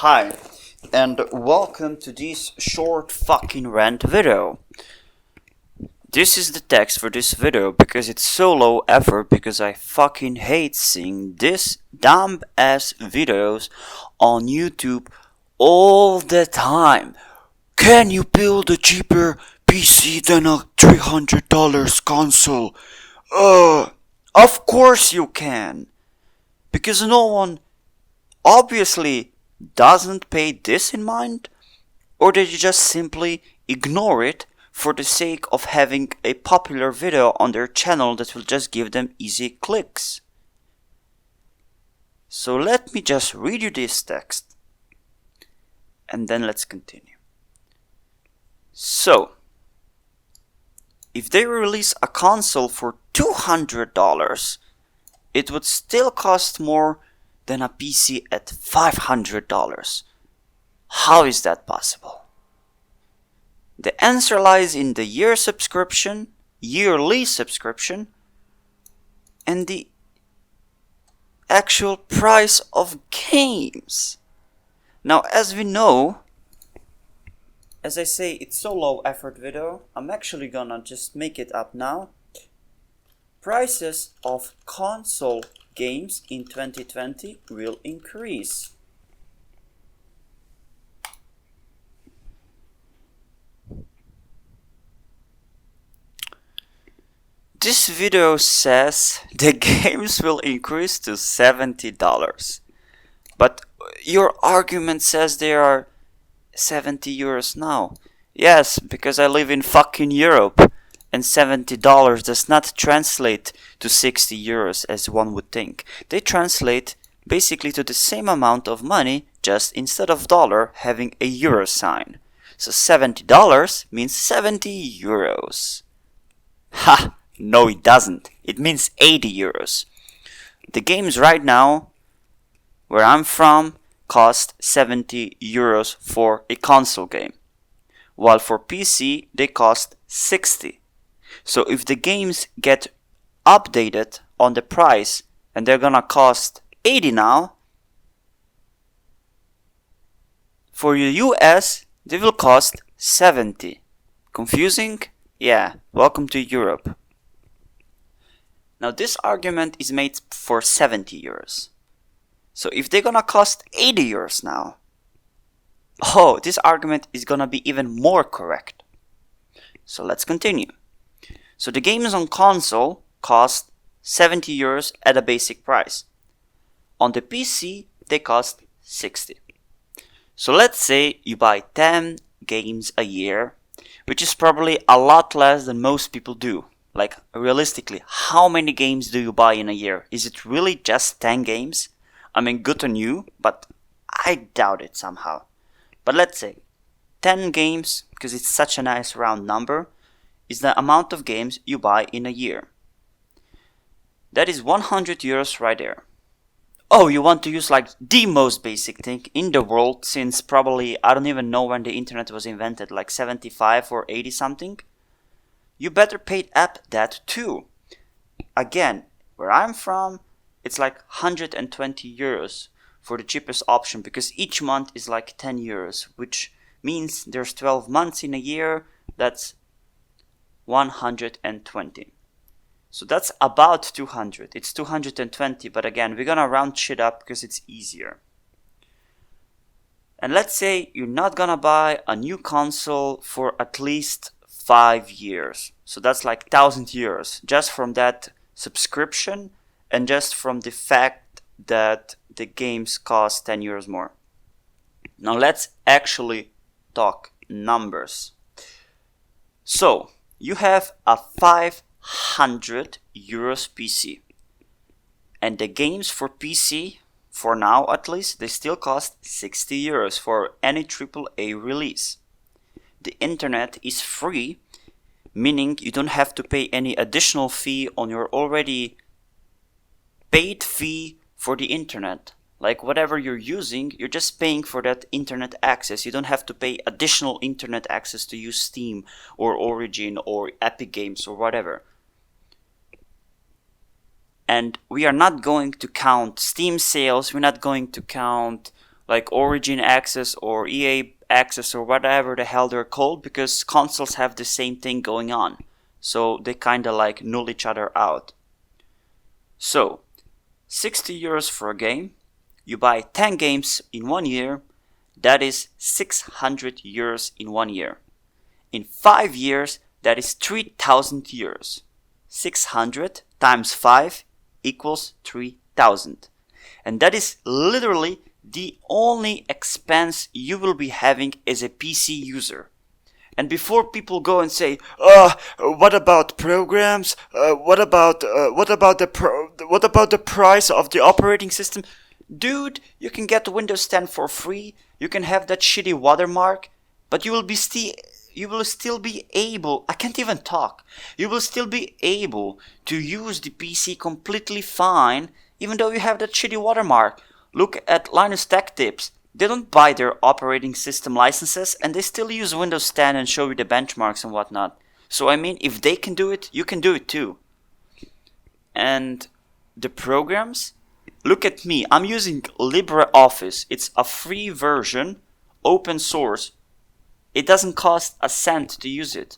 Hi, and welcome to this short fucking rant video. This is the text for this video because it's so low effort because I fucking hate seeing this dumb ass videos on YouTube all the time. Can you build a cheaper PC than a $300 console? Of course you can. Because no one obviously doesn't pay this in mind, or they just simply ignore it for the sake of having a popular video on their channel that will just give them easy clicks. So let me just read you this text and then let's continue. So, if they release a console for $200, it would still cost more than a PC at $500. How is that possible? The answer lies in the yearly subscription, and the actual price of games. Now, as we know, as I say, it's so low effort video, I'm actually gonna just make it up now. Prices of console games in 2020 will increase. This video says the games will increase to $70. But your argument says they are €70 now. Yes, because I live in fucking Europe and $70 does not translate to €60 as one would think. They translate basically to the same amount of money, just instead of dollar having a euro sign. So $70 means €70. Ha! No, it doesn't. It means €80. The games right now, where I'm from, cost €70 for a console game, while for PC they cost $60. So if the games get updated on the price and they're gonna cost $80 now, for the US they will cost $70. Confusing? Yeah, welcome to Europe. Now this argument is made for €70. So if they're gonna cost €80 now, this argument is gonna be even more correct. So let's continue. So the games on console cost €70 at a basic price. On the PC, they cost $60. So let's say you buy 10 games a year, which is probably a lot less than most people do. Like, realistically, how many games do you buy in a year? Is it really just 10 games? I mean, good on you, but I doubt it somehow. But let's say 10 games, because it's such a nice round number, is the amount of games you buy in a year. That is €100 right there. Oh, you want to use like the most basic thing in the world since probably, I don't even know when the internet was invented, like 75 or 80 something? You better pay up that too. Again, where I'm from, it's like €120 for the cheapest option because each month is like €10, which means there's 12 months in a year, that's 120. So that's about 200. It's 220, but again, we're gonna round shit up because it's easier. And let's say you're not gonna buy a new console for at least 5 years. So that's like €1,000 just from that subscription and just from the fact that the games cost €10 more. Now let's actually talk numbers. So you have a €500 PC, and the games for PC, for now at least, they still cost €60 for any AAA release. The internet is free, meaning you don't have to pay any additional fee on your already paid fee for the internet. Like whatever you're using, you're just paying for that internet access. You don't have to pay additional internet access to use Steam or Origin or Epic Games or whatever. And we are not going to count Steam sales. We're not going to count like Origin Access or EA Access or whatever the hell they're called, because consoles have the same thing going on. So they kinda like null each other out. So, 60 euros for a game, you buy 10 games in 1 year, that is 600 euros in 1 year. In 5 years, that is 3,000 euros. 600 times 5 equals 3,000. And that is literally the only expense you will be having as a PC user. And before people go and say, what about programs? What about the price of the operating system? Dude, you can get Windows 10 for free. You can have that shitty watermark, but you will still be able. I can't even talk. You will still be able to use the PC completely fine, even though you have that shitty watermark. Look at Linus Tech Tips. They don't buy their operating system licenses, and they still use Windows 10 and show you the benchmarks and whatnot. So I mean, if they can do it, you can do it too. And the programs, look at me. I'm using LibreOffice. It's a free version, open source. It doesn't cost a cent to use it.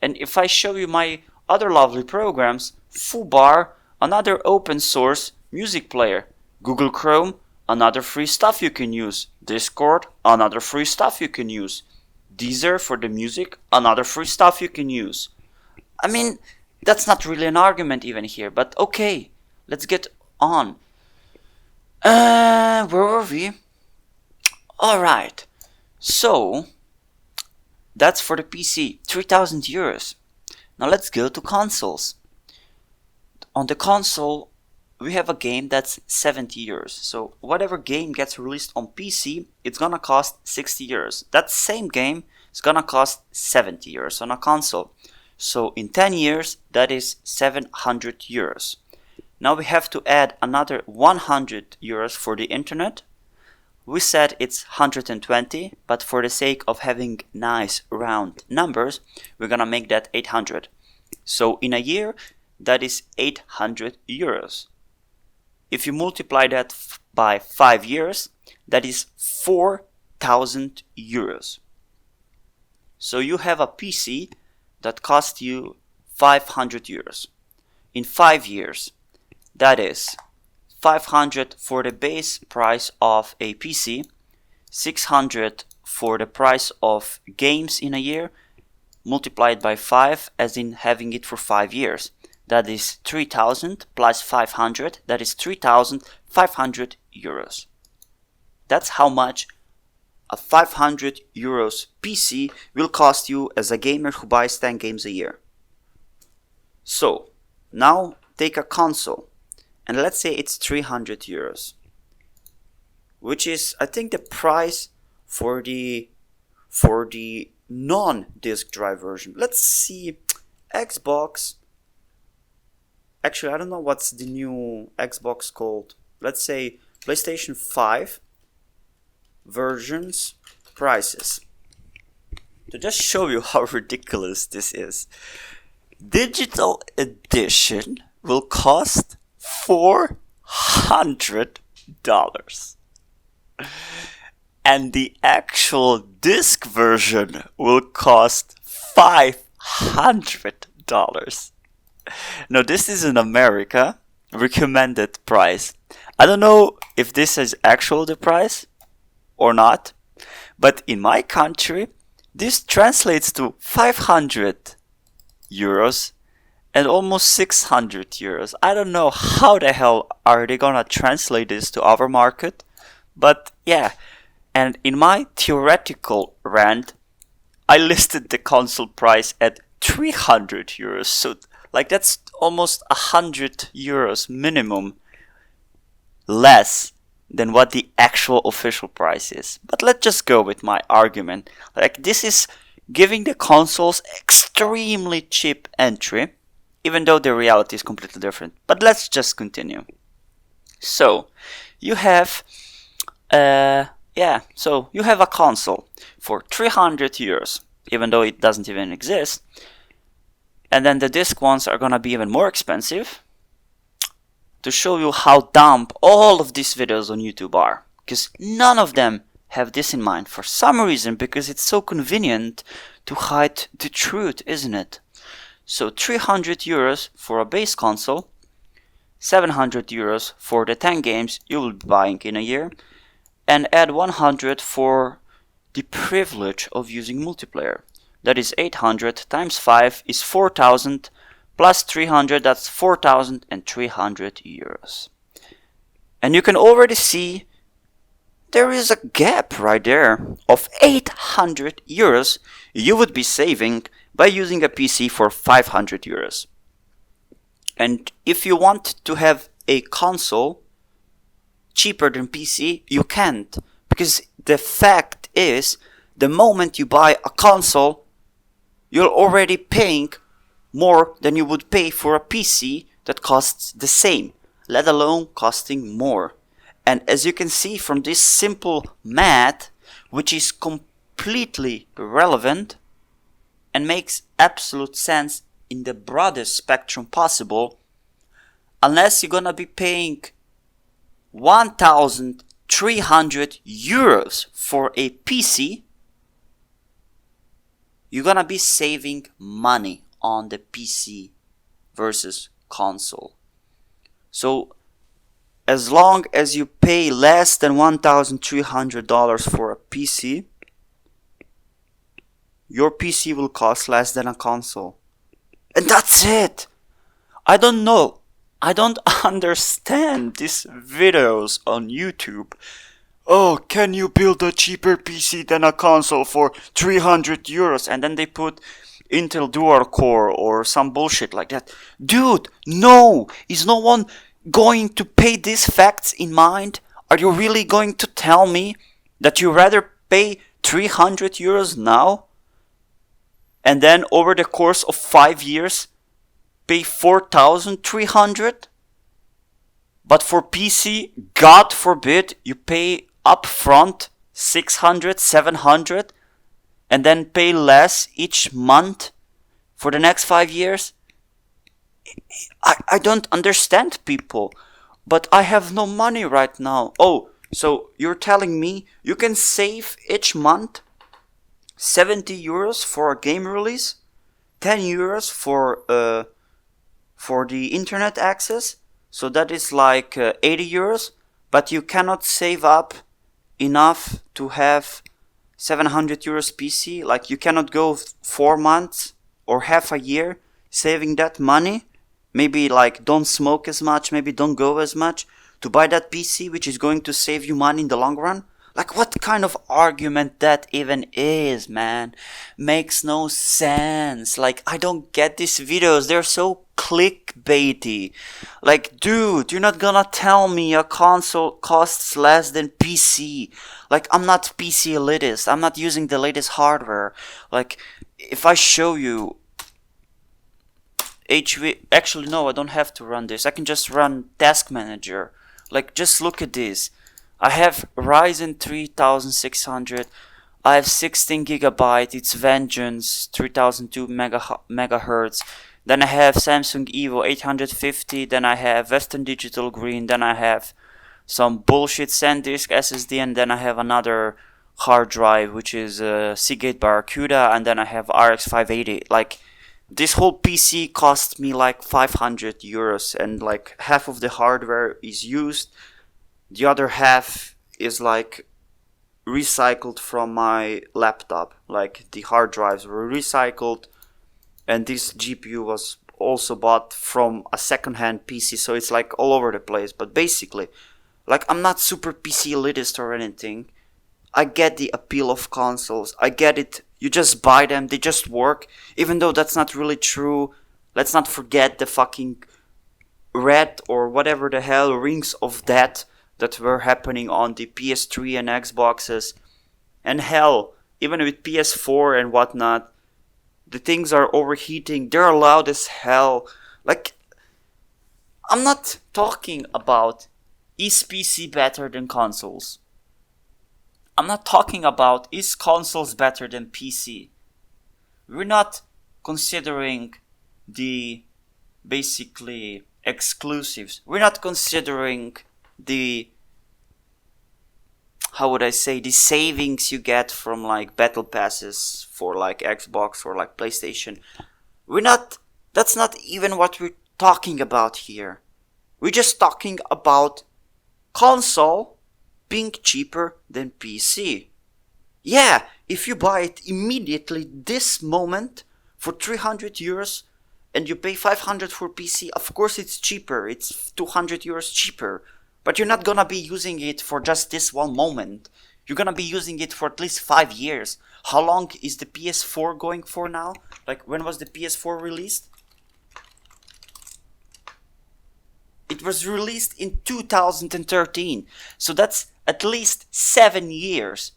And if I show you my other lovely programs, Foobar, another open source music player, Google Chrome, another free stuff you can use, Discord, another free stuff you can use, Deezer for the music, another free stuff you can use. I mean, that's not really an argument even here, but okay, let's get on. Where were we? Alright, so that's for the PC, 3,000 euros. Now let's go to consoles. On the console, we have a game that's 70 euros. So whatever game gets released on PC, it's gonna cost 60 euros. That same game is gonna cost 70 euros on a console. So in 10 years, that is 700 euros. Now we have to add another 100 euros for the internet. We said it's 120, but for the sake of having nice round numbers, we're gonna make that 800. So in a year, that is 800 euros. If you multiply that by 5 years, that is 4,000 euros. So you have a PC that cost you 500 euros. In 5 years, that is 500 for the base price of a PC, 600 for the price of games in a year, multiplied by 5, as in having it for 5 years. That is 3,000 plus 500, that is 3,500 euros. That's how much a 500 euros PC will cost you as a gamer who buys 10 games a year. So, now take a console, and let's say it's 300 euros, which is, I think, the price for the non-disc drive version. Let's see, Xbox. Actually, I don't know what's the new Xbox called. Let's say PlayStation 5 versions prices. To just show you how ridiculous this is. Digital edition will cost $400. And the actual disc version will cost $500. Now this is in America, recommended price. I don't know if this is actual the price or not, but in my country, this translates to 500 euros and almost 600 euros. I don't know how the hell are they gonna translate this to our market, but yeah. And in my theoretical rant, I listed the console price at 300 euros, so like that's almost 100 euros minimum less than what the actual official price is. But let's just go with my argument. Like, this is giving the consoles extremely cheap entry, even though the reality is completely different. But let's just continue. So, you have you have a console for 300 euros, even though it doesn't even exist. And then the disc ones are gonna be even more expensive, to show you how dumb all of these videos on YouTube are. because none of them have this in mind for some reason, because it's so convenient to hide the truth, isn't it? So 300 euros for a base console, 700 euros for the 10 games you will be buying in a year, and add 100 for the privilege of using multiplayer. That is 800 times 5 is 4,000 plus 300, that's 4,300 euros. And you can already see there is a gap right there of 800 euros you would be saving by using a PC for 500 euros. And if you want to have a console cheaper than PC, you can't. Because the fact is, the moment you buy a console, you're already paying more than you would pay for a PC that costs the same, let alone costing more. And as you can see from this simple math, which is completely relevant and makes absolute sense in the broadest spectrum possible, unless you're gonna be paying 1,300 euros for a PC, you're gonna be saving money on the PC versus console. So as long as you pay less than $1,300 for a PC, your PC will cost less than a console. And that's it. I don't know. I don't understand these videos on YouTube. Oh, can you build a cheaper PC than a console for 300 euros? And then they put Intel Dual Core or some bullshit like that. Dude, no! Is no one going to pay these facts in mind? Are you really going to tell me that you rather pay 300 euros now and then over the course of 5 years pay 4,300? But for PC, God forbid, you pay upfront 600, 700 and then pay less each month for the next 5 years? I don't understand people, but I have no money right now. Oh, so you're telling me you can save each month 70 euros for a game release, 10 euros for the internet access, so that is like 80 euros, but you cannot save up enough to have 700 euros PC? Like, you cannot go 4 months or half a year saving that money? Maybe like don't smoke as much, maybe don't go as much to buy that PC, which is going to save you money in the long run? Like, what kind of argument that even is, man? Makes no sense. Like, I don't get these videos. They're so clickbaity. Like, dude, you're not gonna tell me a console costs less than PC. Like, I'm not PC elitist. I'm not using the latest hardware. Like, if I show you actually no, I don't have to run this. I can just run Task Manager. Like, just look at this. I have Ryzen 3600. I have 16 gigabyte. It's Vengeance 3002 megahertz. Then I have Samsung Evo 850. Then I have Western Digital Green. Then I have some bullshit SanDisk SSD. And then I have another hard drive, which is Seagate Barracuda. And then I have RX 580. Like, this whole PC cost me like 500 euros, and like half of the hardware is used. The other half is like recycled from my laptop. Like, the hard drives were recycled, and this GPU was also bought from a second-hand PC, so it's like all over the place. But basically, like, I'm not super PC elitist or anything. I get the appeal of consoles. I get it. You just buy them. They just work. Even though that's not really true. Let's not forget the fucking red or whatever the hell rings of death that were happening on the PS3 and Xboxes. And hell, even with PS4 and whatnot, the things are overheating. They're loud as hell. Like, I'm not talking about is PC better than consoles. I'm not talking about is consoles better than PC. We're not considering the basically exclusives. We're not considering the how would I say, the savings you get from like battle passes for like Xbox or like PlayStation. That's not even what we're talking about here. We're just talking about console being cheaper than PC. Yeah, if you buy it immediately this moment for 300 euros and you pay 500 for PC, of course it's cheaper. It's 200 euros cheaper. But you're not gonna be using it for just this one moment. You're gonna be using it for at least 5 years. How long is the PS4 going for now? Like, when was the PS4 released? It was released in 2013. So that's at least 7 years.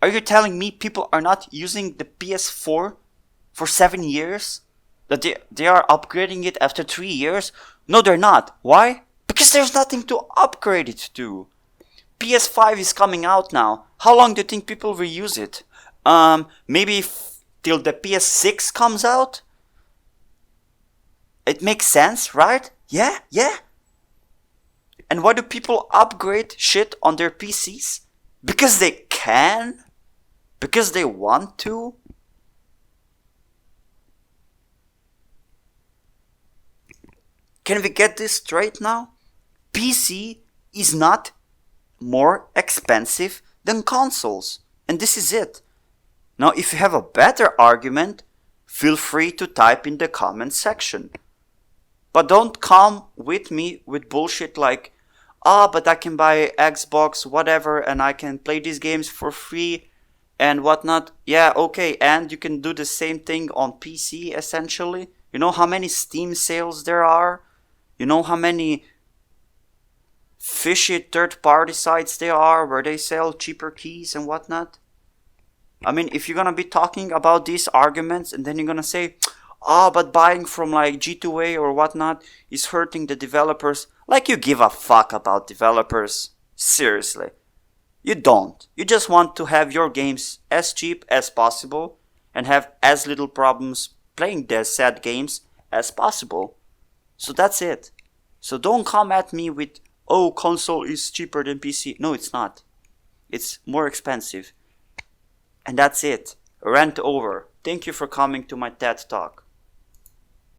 Are you telling me people are not using the PS4 for 7 years? That they are upgrading it after 3 years? No, they're not. Why? Because there's nothing to upgrade it to. PS5 is coming out now. How long do you think people will use it? Maybe till the PS6 comes out? It makes sense, right? Yeah. And why do people upgrade shit on their PCs? Because they can? Because they want to? Can we get this straight now? PC is not more expensive than consoles. And this is it. Now, if you have a better argument, feel free to type in the comment section. But don't come with me with bullshit like, but I can buy Xbox, whatever, and I can play these games for free and whatnot. Yeah, okay, and you can do the same thing on PC, essentially. You know how many Steam sales there are? You know how many fishy third-party sites there are where they sell cheaper keys and whatnot? I mean, if you're gonna be talking about these arguments and then you're gonna say, but buying from like G2A or whatnot is hurting the developers. Like you give a fuck about developers. Seriously. You don't. You just want to have your games as cheap as possible and have as little problems playing their sad games as possible. So that's it. So don't come at me with, console is cheaper than PC. No, it's not. It's more expensive. And that's it. Rant over. Thank you for coming to my TED Talk.